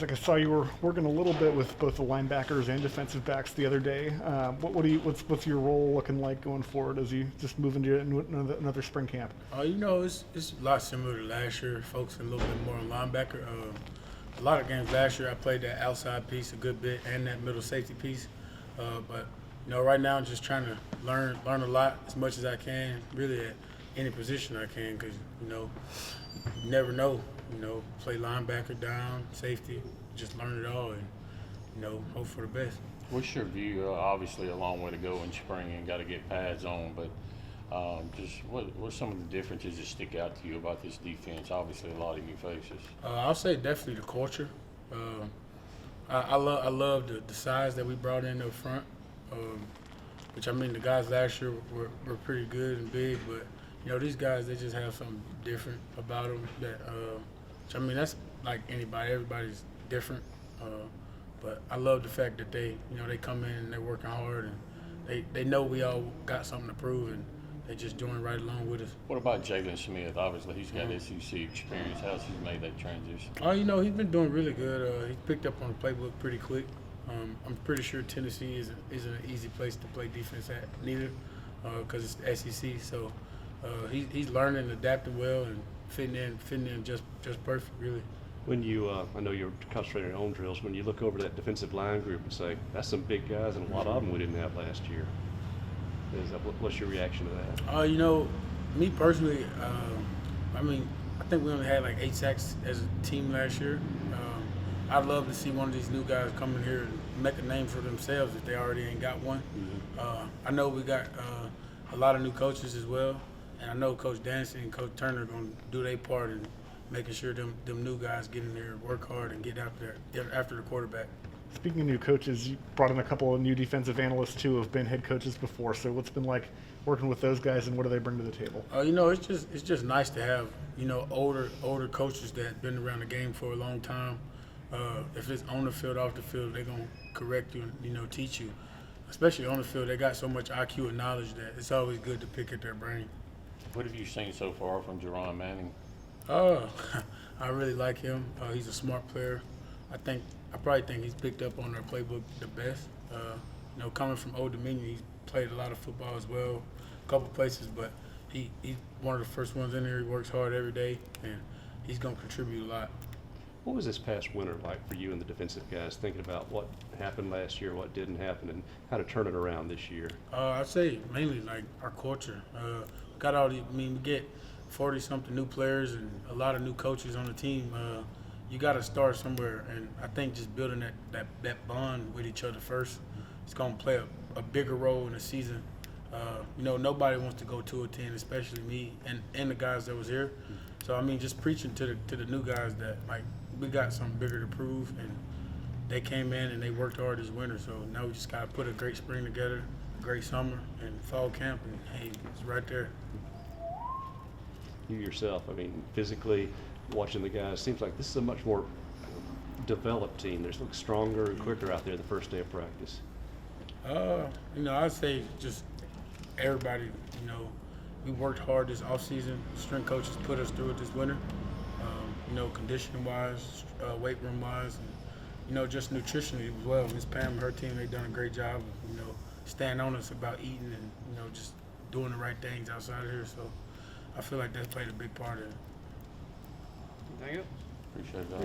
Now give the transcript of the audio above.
Like I saw you were working a little bit with both the linebackers and defensive backs the other day. What's your role looking like going forward as you just move into another spring camp? It's a lot similar to last year, focusing a little bit more on linebacker. A lot of games last year, I played that outside piece a good bit and that middle safety piece. But right now, I'm just trying to learn a lot as much as I can, really at any position I can, because you never know. Play linebacker, down, safety, just learn it all, and hope for the best. What's your view? Obviously, a long way to go in spring and got to get pads on, but just what's some of the differences that stick out to you about this defense? Obviously, a lot of new faces. I'll say definitely the culture. I love the size that we brought in up front, which I mean the guys last year were pretty good and big, but these guys, they just have something different about them that. Which I mean that's like anybody. Everybody's different, but I love the fact that they come in and they're working hard and they know we all got something to prove and they just join right along with us. What about Jalen Smith? Obviously, he's got SEC experience. How's he made that transition? He's been doing really good. He picked up on the playbook pretty quick. I'm pretty sure Tennessee isn't an easy place to play defense at neither, because it's the SEC. So he's learning, adapting well, and fitting in just perfect, really. When you, I know you're concentrating on drills, when you look over that defensive line group and say, that's some big guys and a lot of them we didn't have last year. What's your reaction to that? Me personally, I mean, I think we only had like 8 sacks as a team last year. I'd love to see one of these new guys come in here and make a name for themselves if they already ain't got one. Mm-hmm. I know we got a lot of new coaches as well. And I know Coach Dancy and Coach Turner are going to do their part in making sure them new guys get in there, work hard, and get after the quarterback. Speaking of new coaches, you brought in a couple of new defensive analysts too, who have been head coaches before. So what's been like working with those guys, and what do they bring to the table? It's just nice to have older coaches that have been around the game for a long time. If it's on the field, off the field, they're gonna correct you and teach you. Especially on the field, they got so much IQ and knowledge that it's always good to pick at their brain. What have you seen so far from Jerron Manning? I really like him. He's a smart player. I probably think he's picked up on their playbook the best. Coming from Old Dominion, he's played a lot of football as well, a couple places, but he's one of the first ones in there. He works hard every day, and he's going to contribute a lot. What was this past winter like for you and the defensive guys, thinking about what happened last year, what didn't happen, and how to turn it around this year? I'd say mainly like our culture. We get 40-something new players and a lot of new coaches on the team. You got to start somewhere, and I think just building that bond with each other first, it's going to play a bigger role in the season. Nobody wants to go 2-10, especially me and the guys that was here. So I mean, just preaching to the new guys that like we got something bigger to prove, and they came in and they worked hard this winter. So now we just got to put a great spring together, a great summer, and fall camp, and hey, it's right there. You yourself, I mean, physically watching the guys, seems like this is a much more developed team. They look stronger and quicker out there the first day of practice. I'd say just everybody, we worked hard this offseason. Strength coaches put us through it this winter, conditioning-wise, weight room-wise, and, just nutritionally as well. Ms. Pam and her team, they've done a great job of, staying on us about eating and, just doing the right things outside of here. So I feel like that played a big part of it. Thank you. Appreciate that.